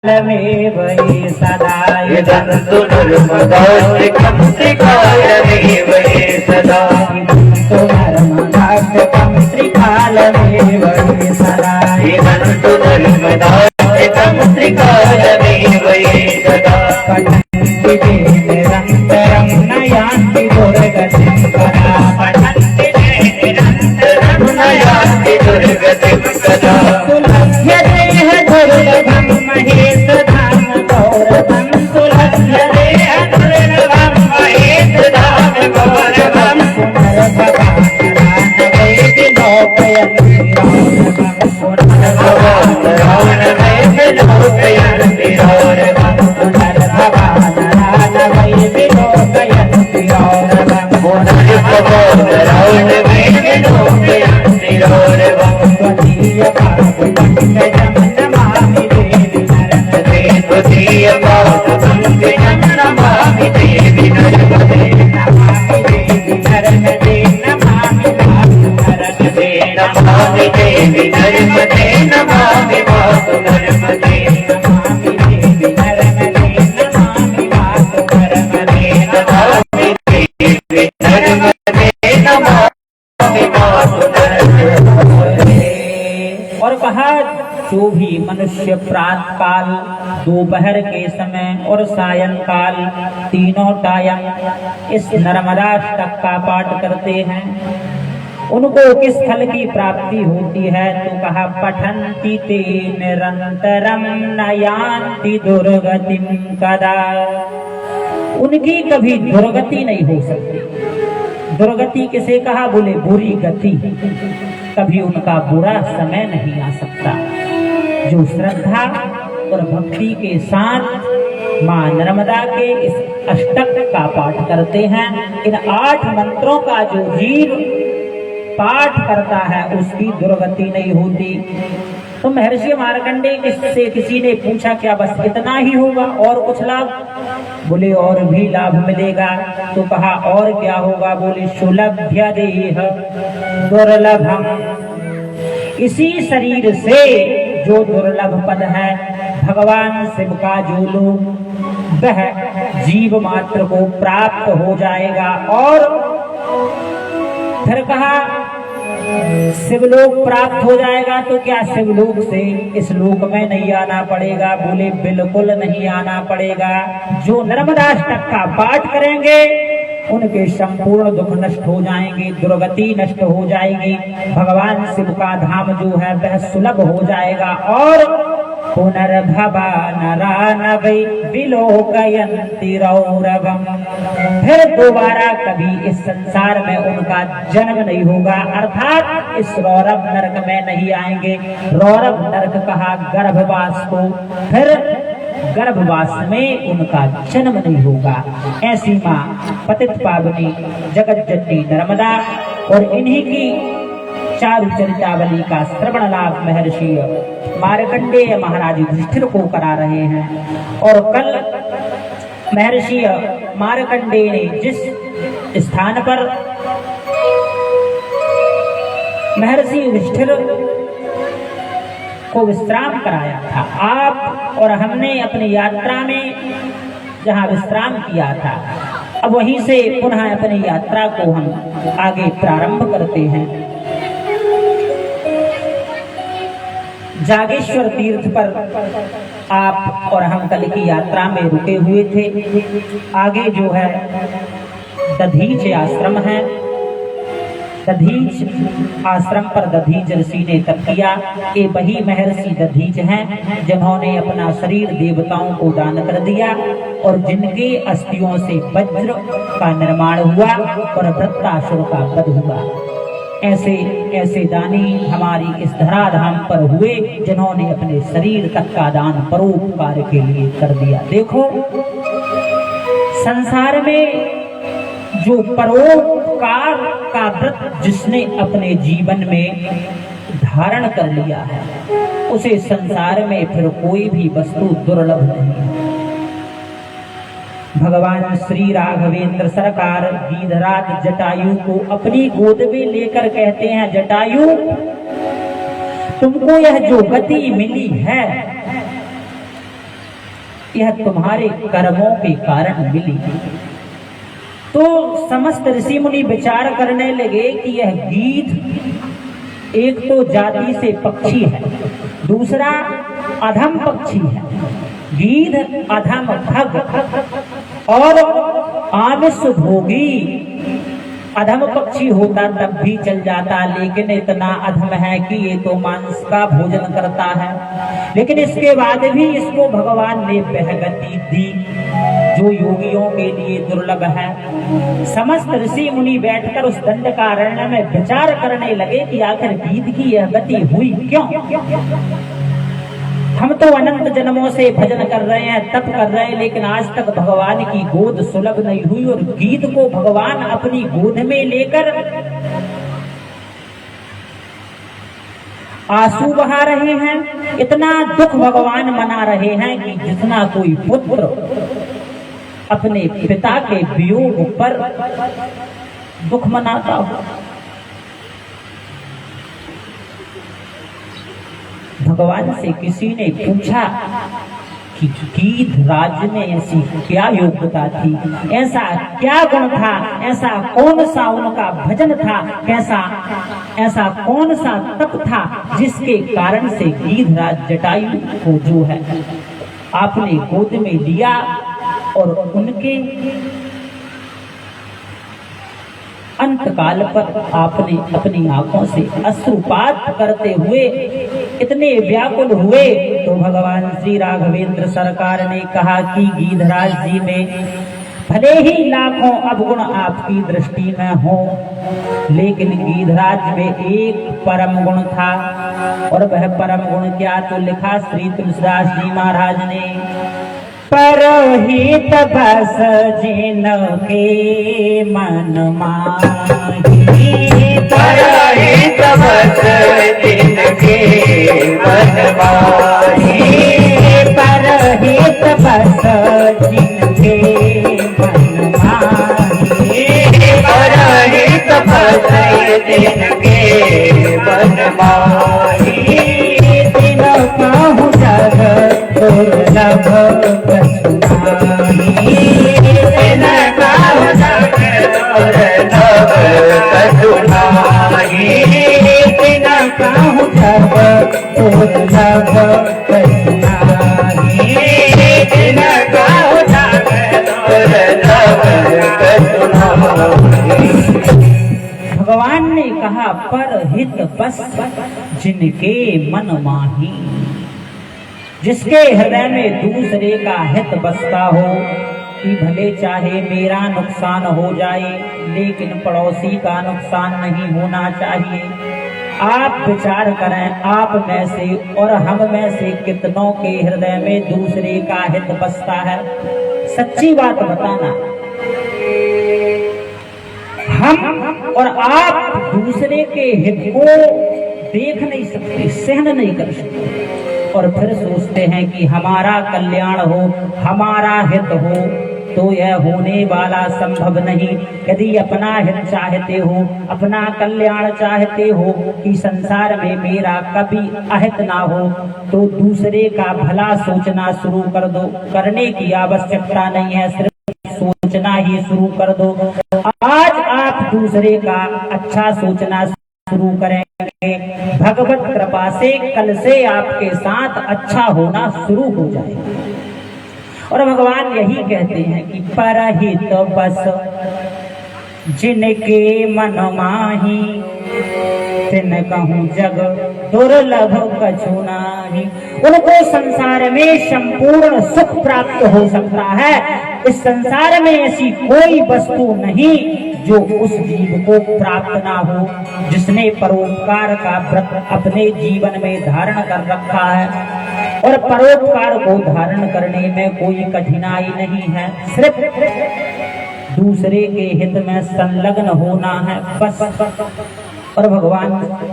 में वही सदा इदन्तु नर्मदाष्टकं त्रिकालमेव ये सदा तो नर्मदाष्टकं त्रिकालमेव ये सदा इदन्तु नर्मदाष्टकं त्रिकालमेव ये सदा पठन्ति ते निरन्तरं न यान्ति दुर्गतिं सदा पठन्ति ते निरन्तरं न यान्ति दुर्गतिं सदा सुलभ्यते दुर्लभं महेशधाम गौरवं सुलभ्यते दुर्लभं महेशधाम गौरवं पुनर्भवान् रावणवै विलोकयन्ति रौरवं पुनर्भवान् वै विलोकयन्ति रौरवं पुनर्भवान् रावणवै विलोकयन्ति रौरवं त्वदीयपादपङ्कजं नमामि देवि नर्मदे त्वदीयपादपङ्कजं नमामि देवि नर्मदे नमामि देवि नर्मदे नमामि मातु नर्मदे नमामि देवि नर्मदे नमामि मातु नर्मदे नमामि देवि नर्मदे नमामि मातु नर्मदे नमामि देवि नर्मदे नमामि मातु नर्मदे। और कहा जो भी मनुष्य प्रातः काल, दोपहर के समय और सायंकाल तीनों टाइम इस नर्मदाष्टक का पाठ करते हैं उनको किस फल की प्राप्ति होती है। तो कहा पठन्ति ते निरंतरम न यान्ति दुर्गतिम कदा। उनकी कभी दुर्गति नहीं हो सकती। दुर्गति किसे कहा? बोले बुरी गति। कभी उनका बुरा समय नहीं आ सकता। जो श्रद्धा और भक्ति के साथ मां नर्मदा के इस अष्टक का पाठ करते हैं, इन 8 मंत्रों का जो जीव पाठ करता है उसकी दुर्गति नहीं होती। तो महर्षि मार्कंडेय से किसी ने पूछा क्या बस इतना ही होगा और कुछ लाभ? बोले और भी लाभ मिलेगा। तो कहा और क्या होगा? बोले सुलभ्य देह दुर्लभम। इसी शरीर से जो दुर्लभ पद है भगवान शिव का जो लोग वह जीव मात्र को प्राप्त हो जाएगा। और फिर कहा शिवलोक प्राप्त हो जाएगा। तो क्या शिवलोक से इस लोक में नहीं आना पड़ेगा? बोले बिल्कुल नहीं आना पड़ेगा। जो नर्मदाष्टक का पाठ करेंगे उनके संपूर्ण दुख नष्ट हो जाएंगे, दुर्गति नष्ट हो जाएगी, भगवान शिव का धाम जो है वह सुलभ हो जाएगा। और पुनर्भवान् वै विलोकयन्ति रौरवम्। फिर दोबारा कभी इस संसार में उनका जन्म नहीं होगा, अर्थात इस रौरव नरक में नहीं आएंगे। रौरव नरक कहा गर्भवास को, फिर गर्भवास में उनका जन्म नहीं होगा। ऐसी मां पतित पावनी जगत जननी नर्मदा और इन्हीं की चारु चरितावली का श्रवण लाभ महर्षि मार्कंडेय महाराज युधिष्ठिर को करा रहे हैं। और कल महर्षि मार्कंडेय ने जिस स्थान पर महर्षि युधिष्ठिर को विश्राम कराया था, आप और हमने अपनी यात्रा में जहाँ विश्राम किया था, अब वहीं से पुनः अपनी यात्रा को हम आगे प्रारंभ करते हैं। जागेश्वर तीर्थ पर आप और हम कल की यात्रा में रुके हुए थे। आगे जो है दधीच आश्रम है। दधीच आश्रम पर दधीच ऋषि ने तप किया। ये वही महर्षि दधीच हैं जिन्होंने अपना शरीर देवताओं को दान कर दिया और जिनके अस्थियों से वज्र का निर्माण हुआ और वृत्रासुर का वध हुआ। ऐसे ऐसे दानी हमारी इस धराधाम पर हुए जिन्होंने अपने शरीर तक का दान परोपकार के लिए कर दिया। देखो संसार में जो परोपकार का व्रत जिसने अपने जीवन में धारण कर लिया है उसे संसार में फिर कोई भी वस्तु दुर्लभ नहीं है। भगवान श्री राघवेंद्र सरकार गीधराज जटायु को अपनी गोद में लेकर कहते हैं, जटायु तुमको यह जो गति मिली है यह तुम्हारे कर्मों के कारण मिली। तो समस्त ऋषि मुनि विचार करने लगे कि यह गीध एक तो जाति से पक्षी है, दूसरा अधम पक्षी है। गीध अधम भग और आमिष भोगी। अधम पक्षी होता तब भी चल जाता, लेकिन इतना अधम है कि ये तो मांस का भोजन करता है। लेकिन इसके बाद भी इसको भगवान ने वह गति दी जो योगियों के लिए दुर्लभ है। समस्त ऋषि मुनि बैठकर उस दंडकारण्य में विचार करने लगे कि आखिर गीध की यह गति हुई क्यों। हम तो अनंत जन्मों से भजन कर रहे हैं, तप कर रहे हैं, लेकिन आज तक भगवान की गोद सुलभ नहीं हुई। और गीध को भगवान अपनी गोद में लेकर आंसू बहा रहे हैं। इतना दुख भगवान मना रहे हैं कि जितना कोई पुत्र अपने पिता के वियोग पर दुख मनाता हो। भगवान से किसी ने पूछा कि गीध राज्य में ऐसी क्या योग्यता थी, ऐसा क्या गुण था, ऐसा कौन सा उनका भजन था, ऐसा कौन सा तप था जिसके कारण से गीध राज जटायु को जो है आपने गोद में लिया और उनके अंत काल पर आपने अपनी आंखों से अश्रुपात करते हुए इतने व्याकुल हुए। तो भगवान श्री राघवेंद्र सरकार ने कहा कि गीधराज जी में भले ही लाखों अवगुण आपकी दृष्टि में हो, लेकिन गीधराज में एक परम गुण था। और वह परम गुण क्या, तो लिखा श्री तुलसीदास जी महाराज ने, परहित बस जिन के मन माही, परहित बस जिन के मन माही, परहित बस जिन के मन माही, परहित बस जिन के मन माही, दिन कहूँ जग दुर्लभ कछुनाही, दिन कहूँ जग दुर्लभ कछुनाही, दिन कहूँ जग दुर्लभ कछुनाही, दिन कहूँ जग दुर्लभ कछुनाही। भगवान ने कहा पर हित बस जिनके मन माही, जिसके हृदय में दूसरे का हित बसता हो कि भले चाहे मेरा नुकसान हो जाए, लेकिन पड़ोसी का नुकसान नहीं होना चाहिए। आप विचार करें, आप में से और हम में से कितनों के हृदय में दूसरे का हित बसता है? सच्ची बात बताना। हम और आप दूसरे के हित को देख नहीं सकते, सहन नहीं कर सकते, और फिर सोचते हैं कि हमारा कल्याण हो, हमारा हित हो। तो यह होने वाला संभव नहीं। यदि अपना हित चाहते हो, अपना कल्याण चाहते हो कि संसार में मेरा कभी अहित ना हो, तो दूसरे का भला सोचना शुरू कर दो। करने की आवश्यकता नहीं है, सिर्फ सोचना ही शुरू कर दो। आज आप दूसरे का अच्छा सोचना शुरू करेंगे, भगवत कृपा से कल से आपके साथ अच्छा होना शुरू हो जाएगा। और भगवान यही कहते हैं कि परहित बस जिनके मन माही, तिन कहूँ जग दुर्लभ कछु नाही। उनको संसार में संपूर्ण सुख प्राप्त हो सकता है। इस संसार में ऐसी कोई वस्तु नहीं जो उस जीव को प्राप्त ना हो, जिसने परोपकार का व्रत अपने जीवन में धारण कर रखा है। और परोपकार को धारण करने में कोई कठिनाई नहीं है, सिर्फ दूसरे के हित में संलग्न होना है, बस। और भगवान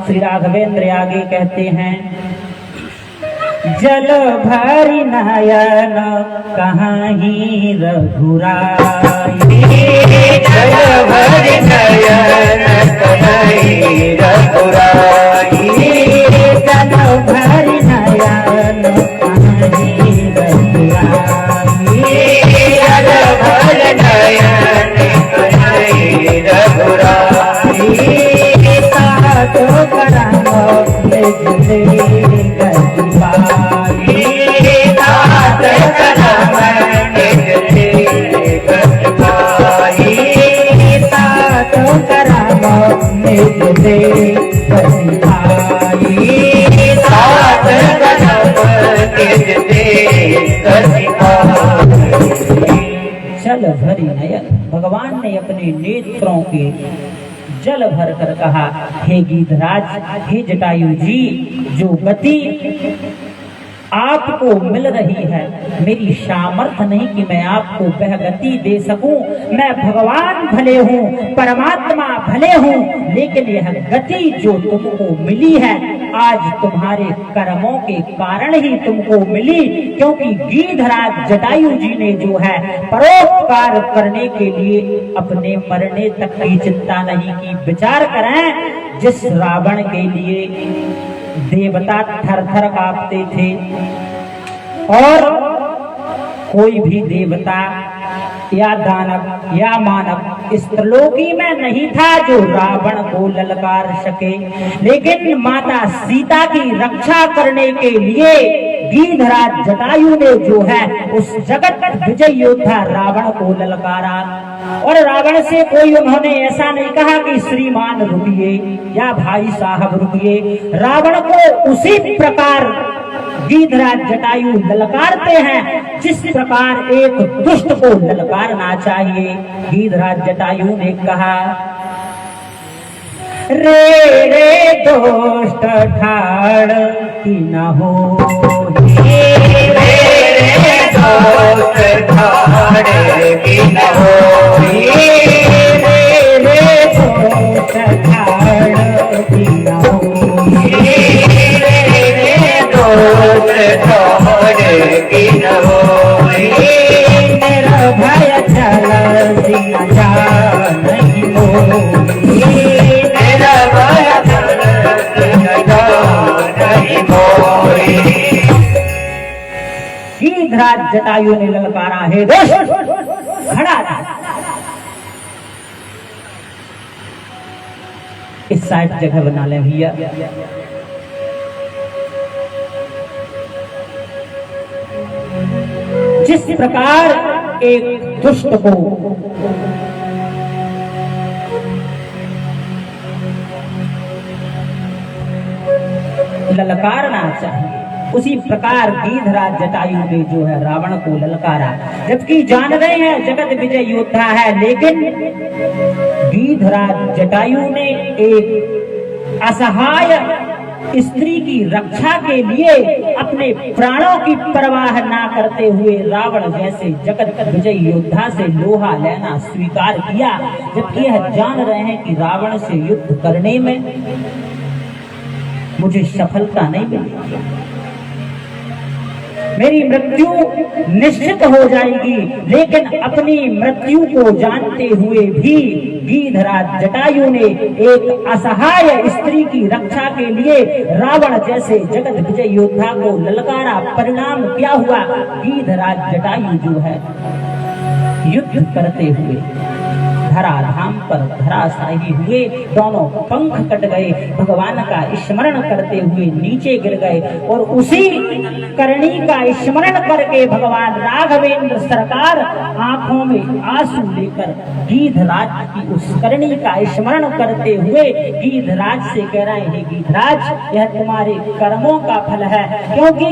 श्री राघवेंद्र आगे कहते हैं, जल भरी नयन कहीं रघुराई, जल भरी नयन कहीं रघुराई, जल भरी नयन कहीं रघुराई, दे कसी भाई, सात जन्म तिज दे कसी भाई। जल भरी नयन, भगवान ने अपने नेत्रों के जल भर कर कहा, हे गीधराज, हे जटायु जी, जो गति आपको मिल रही है, मेरी सामर्थ्य नहीं कि मैं आपको वह गति दे सकूं। मैं भगवान भले हूँ, परमात्मा भले हूँ, लेकिन यह गति जो तुमको मिली है आज तुम्हारे कर्मों के कारण ही तुमको मिली, क्योंकि गीधराज जटायु जी ने जो है परोपकार करने के लिए अपने मरने तक की चिंता नहीं की। विचार करें, जिस रावण के लिए देवता थर थर कांपते थे और कोई भी देवता या दानव या मानव इस त्रिलोकी में नहीं था जो रावण को ललकार सके, लेकिन माता सीता की रक्षा करने के लिए गीधराज जटायु ने जो है उस जगत विजय योद्धा रावण को ललकारा। और रावण से कोई उन्होंने ऐसा नहीं कहा कि श्रीमान रुकिए या भाई साहब रुकिए, रावण को उसी प्रकार गीधराज जटायु ललकारते हैं जिस प्रकार एक दुष्ट को ललकारना चाहिए। गीधराज जटायु ने कहा, रे रे दुष्ट ठाड़ की न हो, रे रे दोस्त ठाड़ की न हो, रे रे दुष्ट ठाड़ की न हो, की न होई, मेरा भय चल सिया जा नहीं मोई, मेरा भय चल सिया जा नहीं मोई। गीधराज जटायु ने ललकारा, है दुष्ट खड़ा था। इस साइड जगह बना ले भैया। जिस प्रकार एक दुष्ट को ललकारना चाहिए, उसी प्रकार गीधराज जटायु ने जो है रावण को ललकारा। जबकि जान रहे हैं जगत विजय योद्धा है, लेकिन गीधराज जटायु ने एक असहाय स्त्री की रक्षा के लिए अपने प्राणों की परवाह ना करते हुए रावण जैसे जगत विजय योद्धा से लोहा लेना स्वीकार किया, जबकि यह जान रहे हैं कि रावण से युद्ध करने में मुझे सफलता नहीं मिली, मेरी मृत्यु निश्चित हो जाएगी। लेकिन अपनी मृत्यु को जानते हुए भी गीधराज जटायु ने एक असहाय स्त्री की रक्षा के लिए रावण जैसे जगत विजय योद्धा को ललकारा। परिणाम क्या हुआ? गीधराज जटायु जो है युद्ध करते हुए धराधाम पर धराशायी हुए, दोनों पंख कट गए, भगवान का स्मरण करते हुए नीचे गिर गए। और उसी करणी का स्मरण करके भगवान राघवेंद्र सरकार आंखों में आंसू लेकर गीधराज की उस करणी का स्मरण करते हुए गीधराज से कह रहे हैं, गीधराज यह तुम्हारे कर्मों का फल है, क्योंकि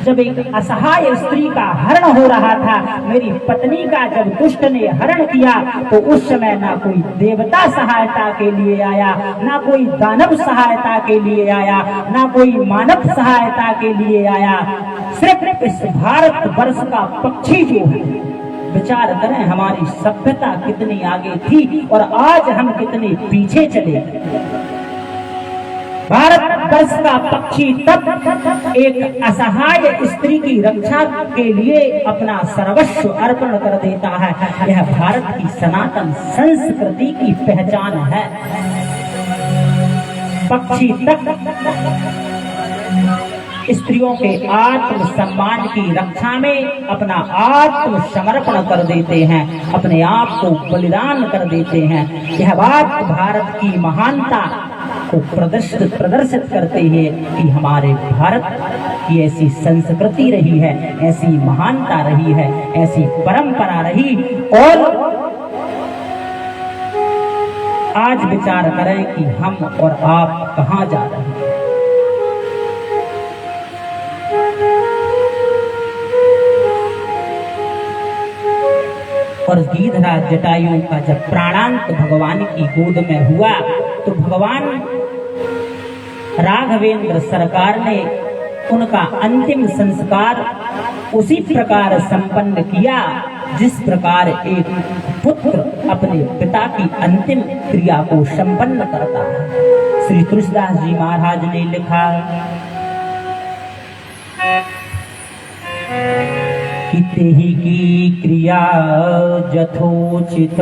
जब एक असहाय स्त्री का हरण हो रहा था, मेरी पत्नी का जब दुष्ट ने हरण किया, तो उस समय ना कोई देवता सहायता के लिए आया, ना कोई दानव सहायता के लिए आया, ना कोई मानव सहायता के लिए आया। सिर्फ इस भारत वर्ष का पक्षी जो है, विचार करें हमारी सभ्यता कितनी आगे थी और आज हम कितने पीछे चले। भारत वर्ष का पक्षी तब एक असहाय स्त्री की रक्षा के लिए अपना सर्वस्व अर्पण कर देता है। यह भारत की सनातन संस्कृति की पहचान है। पक्षी तक स्त्रियों के आत्म सम्मान की रक्षा में अपना आत्म समर्पण कर देते हैं, अपने आप को बलिदान कर देते हैं। यह बात भारत की महानता को प्रदर्शित करते हैं कि हमारे भारत की ऐसी संस्कृति रही है, ऐसी महानता रही है, ऐसी परंपरा रही। और आज विचार करें कि हम और आप कहाँ जा रहे हैं। और गिरिधराज जटायु का जब प्राणांत भगवान की गोद में हुआ तो भगवान राघवेंद्र सरकार ने उनका अंतिम संस्कार उसी प्रकार संपन्न किया जिस प्रकार एक पुत्र अपने पिता की अंतिम क्रिया को संपन्न करता है। श्री तुलसीदास जी महाराज ने लिखा कि तेहि की क्रिया जथोचित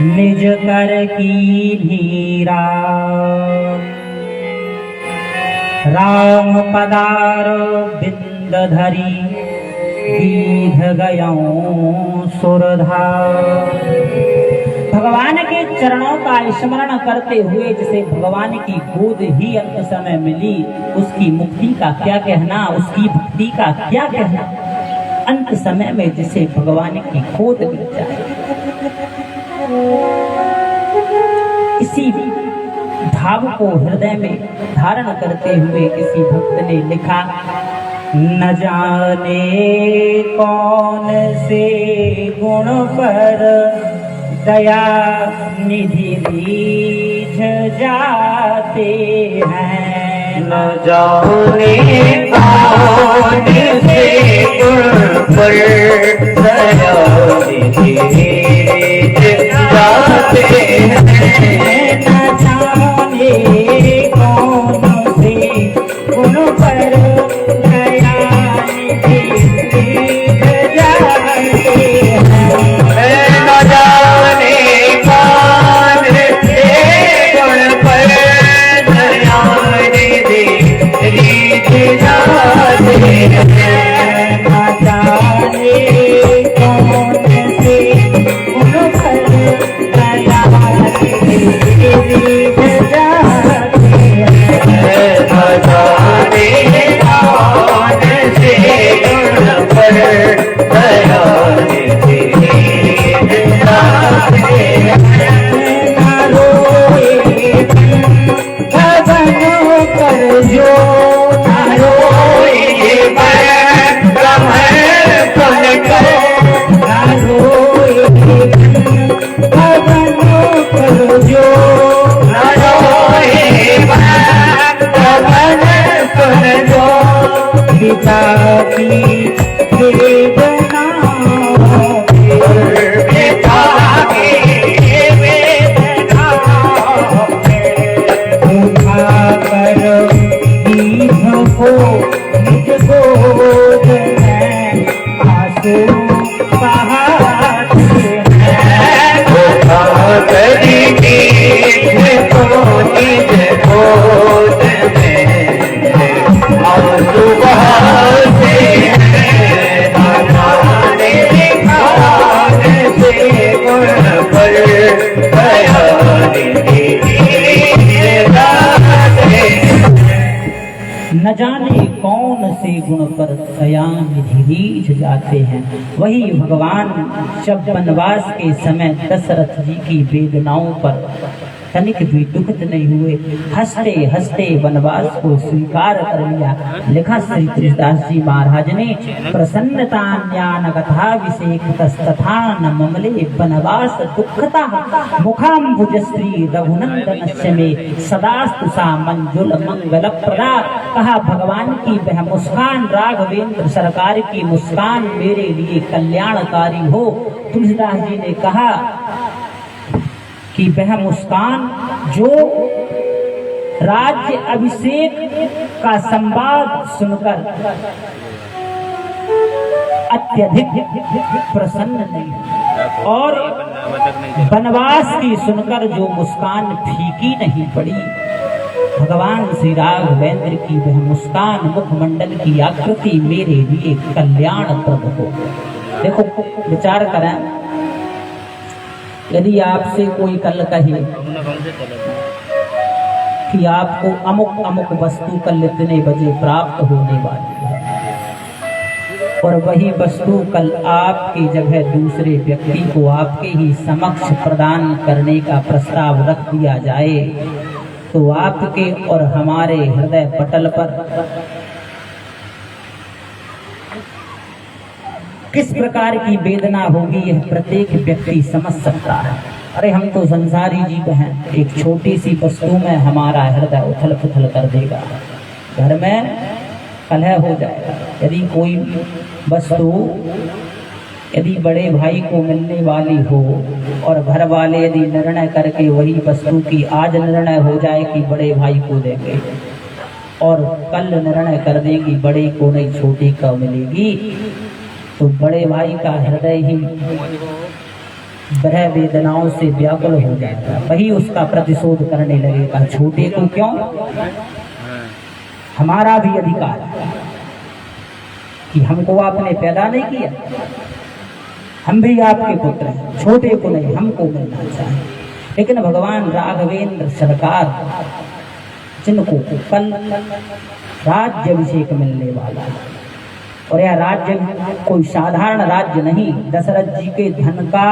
निज कर की हीरा राम पदार बिंद धरी गीध गयों सुरधा। भगवान के चरणों का स्मरण करते हुए जिसे भगवान की गोद ही अंत समय मिली उसकी मुक्ति का क्या कहना, उसकी भक्ति का क्या कहना। अंत समय में जिसे भगवान की गोद मिल जाए। इसी भाव को हृदय में धारण करते हुए किसी भक्त ने लिखा न जाने कौन से गुण पर दया निधि बीज जाते हैं। न जाने कौन से गुण पर दया निधि बीज जाते हैं। न जाने कौन से गुण पर न जाने कौन से गुण पर दया निधि बीज जाते हैं। वही भगवान जब वनवास के समय दशरथ जी की वेदनाओं पर तनिक भी दुखित नहीं हुए, हंसते हंसते वनवास को स्वीकार कर लिया। लिखा श्री तुलसीदास जी महाराज ने प्रसन्नता ज्ञान कथा विषेकतस्तथा न ममले वनवास दुखता मुखाम्बुज श्री रघुनंदन में सदास्तु सा मंजुल मंगल प्रदा। कहा भगवान की वह मुस्कान राघवेंद्र सरकार की मुस्कान मेरे लिए कल्याणकारी हो। तुलसीदास जी ने कहा कि वह मुस्कान जो राज्य अभिषेक का संवाद सुनकर अत्यधिक प्रसन्न नहीं और वनवास की सुनकर जो मुस्कान फीकी नहीं पड़ी। भगवान श्री राघवेंद्र की वह मुस्कान मुखमंडल की आकृति मेरे लिए कल्याणप्रद हो। देखो विचार करें, यदि आपसे कोई कल कहे कि आपको अमुक अमुक वस्तु कल इतने बजे प्राप्त होने वाली है और वही वस्तु कल आपकी जगह दूसरे व्यक्ति को आपके ही समक्ष प्रदान करने का प्रस्ताव रख दिया जाए तो आपके और हमारे हृदय पटल पर किस प्रकार की वेदना होगी यह प्रत्येक व्यक्ति समझ सकता है। अरे हम तो संसारी जीव हैं, एक छोटी सी वस्तु में हमारा हृदय उथल पुथल कर देगा, घर में कलह हो जाएगा। यदि कोई वस्तु यदि बड़े भाई को मिलने वाली हो और घर वाले यदि निर्णय करके वही वस्तु की आज निर्णय हो जाए कि बड़े भाई को देंगे और कल निर्णय कर देगी बड़े को नहीं छोटे को मिलेगी, तो बड़े भाई का हृदय ही वह वेदनाओं से व्याकुल हो जाएगा, वही उसका प्रतिशोध करने लगेगा। छोटे को क्यों? हमारा भी अधिकार है कि हमको आपने पैदा नहीं किया, हम भी आपके पुत्र हैं, छोटे को नहीं हमको मिलना चाहिए। लेकिन भगवान राघवेंद्र सरकार जिनको कल राज्याभिषेक मिलने वाला है और यह राज्य कोई साधारण राज्य नहीं, दशरथ जी के धन का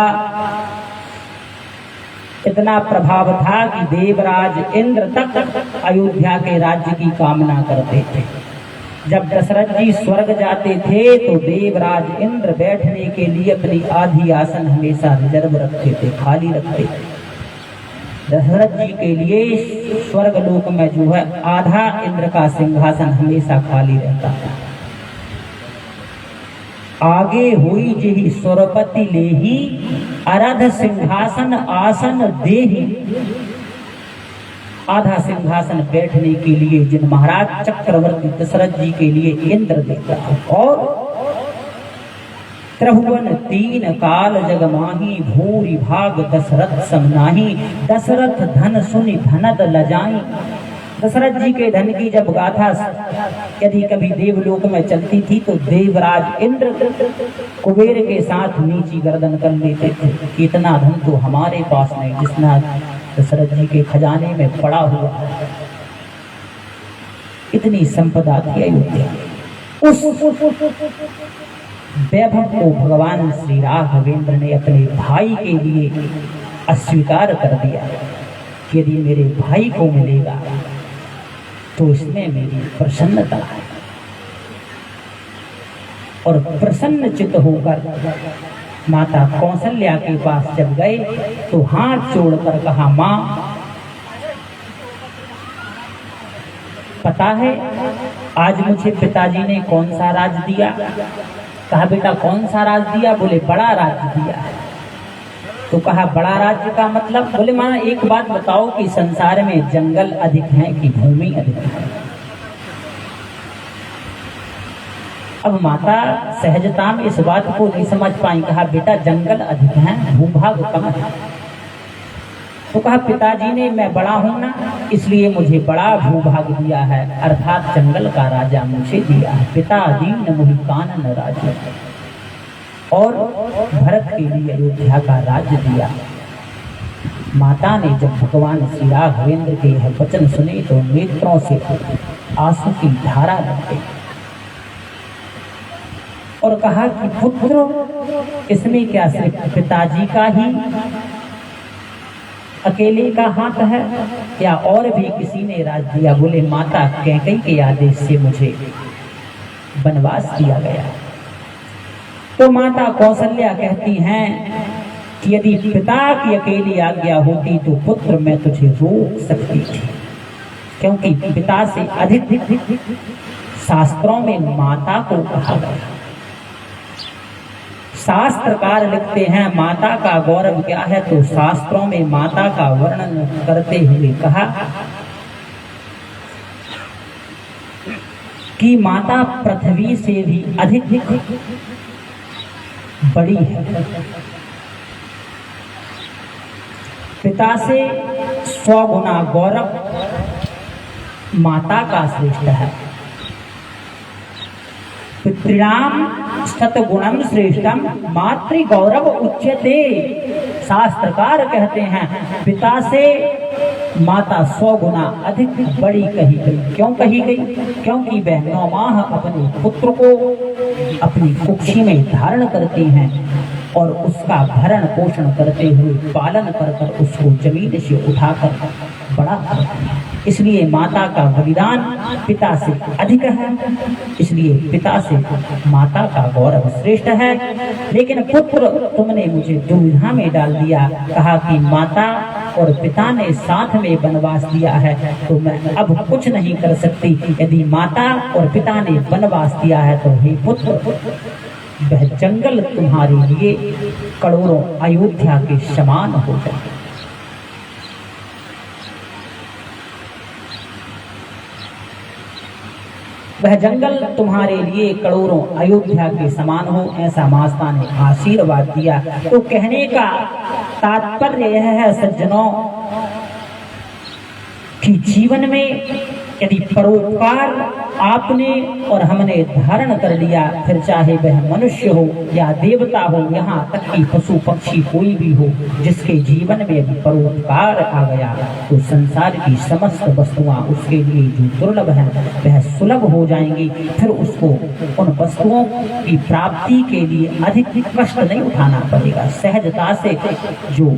इतना प्रभाव था कि देवराज इंद्र तक अयोध्या के राज्य की कामना करते थे। जब दशरथ जी स्वर्ग जाते थे तो देवराज इंद्र बैठने के लिए अपनी आधी आसन हमेशा रिजर्व रखते थे, खाली रखते थे। दशरथ जी के लिए स्वर्ग लोक में जो है आधा इंद्र का सिंहासन हमेशा खाली रहता था। आगे हुई जेहि सुरपति लेहि अरध सिंहासन आसन देहि। आधा सिंहासन बैठने के लिए जिन महाराज चक्रवर्ती दशरथ जी के लिए इंद्र देता और त्रिभुवन तीन काल जग माही भूरि भाग दशरथ सम नाहि। दशरथ धन सुनि धनद लजाई। दशरथ जी के धन की जब गाथा यदि कभी देवलोक में चलती थी तो देवराज इंद्र कुबेर के साथ नीची गर्दन कर लेते थे कि इतना धन तो हमारे पास नहीं जितना दशरथ जी के खजाने में पड़ा हुआ है। इतनी संपदा थी अयोध्या। उस वैभव को भगवान श्री राघवेंद्र ने अपने भाई के लिए अस्वीकार कर दिया। यदि मेरे भाई को मिलेगा तो इसमें मेरी प्रसन्नता है। और प्रसन्न चित्त होकर माता कौशल्या के पास जब गए तो हाथ जोड़कर कहा, माँ पता है आज मुझे पिताजी ने कौन सा राज दिया? कहा बेटा कौन सा राज दिया? बोले बड़ा राज्य दिया है। तो कहा बड़ा राज्य का मतलब? बोले माँ एक बात बताओ कि संसार में जंगल अधिक हैं कि भूमि अधिक है? अब माता सहजता में इस बात को नहीं समझ पाई। कहा बेटा जंगल अधिक हैं, भूभाग कम है। तो कहा पिताजी ने मैं बड़ा हूं ना इसलिए मुझे बड़ा भूभाग दिया है, अर्थात जंगल का राजा मुझे दिया है। पिता दीन मुहि कानन राज्य और भरत के लिए अयोध्या का राज्य दिया। माता ने जब भगवान श्री राघवेंद्र के यह वचन सुने तो नेत्रों से आंसू की धारा लग गई और कहा कि पुत्र इसमें क्या सिर्फ पिताजी का ही अकेले का हाथ है या और भी किसी ने राज दिया? बोले माता कैकेयी के आदेश से मुझे वनवास दिया गया। तो माता कौशल्या कहती हैं कि यदि पिता की अकेली आज्ञा होती तो पुत्र मैं तुझे रोक सकती थी, क्योंकि पिता से अधिक शास्त्रों में माता को कहा गया। शास्त्रकार लिखते हैं माता का गौरव क्या है, तो शास्त्रों में माता का वर्णन करते हुए कहा कि माता पृथ्वी से भी अधिक बड़ी है, पिता से 100 गुना गौरव माता का श्रेष्ठ है। पितृणाम शतगुणम श्रेष्ठम मातृ गौरव उच्यते। शास्त्रकार कहते हैं पिता से माता 100 गुना अधिक बड़ी कही गई। क्यों कही गई? क्योंकि वह 9 माह अपने पुत्र को अपनी कुक्षी में धारण करती हैं और उसका भरण पोषण करते हुए पालन कर उसको जमीन से उठाकर बड़ा करती है। इसलिए माता का बलिदान पिता से अधिक है, इसलिए पिता से माता का गौरव श्रेष्ठ है। लेकिन पुत्र तुमने मुझे दुविधा में डाल दिया, कहा कि माता और पिता ने साथ में वनवास दिया है तो मैं अब कुछ नहीं कर सकती। यदि माता और पिता ने वनवास दिया है तो हे पुत्र, वह जंगल तुम्हारे लिए करोड़ों अयोध्या के समान हो जाए। वह जंगल तुम्हारे लिए करोड़ों अयोध्या के समान हो, ऐसा माता ने आशीर्वाद दिया। तो कहने का तात्पर्य यह है सज्जनों कि जीवन में यदि परोपकार आपने और हमने धारण कर लिया, फिर चाहे वह मनुष्य हो या देवता हो, यहाँ तक कि पशु पक्षी कोई भी हो, जिसके जीवन में यदि परोपकार आ गया तो संसार की समस्त वस्तुआं उसके लिए जो दुर्लभ है वह सुलभ हो जाएंगी। फिर उसको उन वस्तुओं की प्राप्ति के लिए अधिक कष्ट नहीं उठाना पड़ेगा। सहजता से जो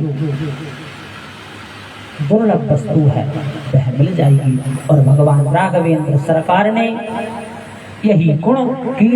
दुर्लभ वस्तु है वह मिल जाएगी। और भगवान राघवेंद्र सरकार ने यही गुण की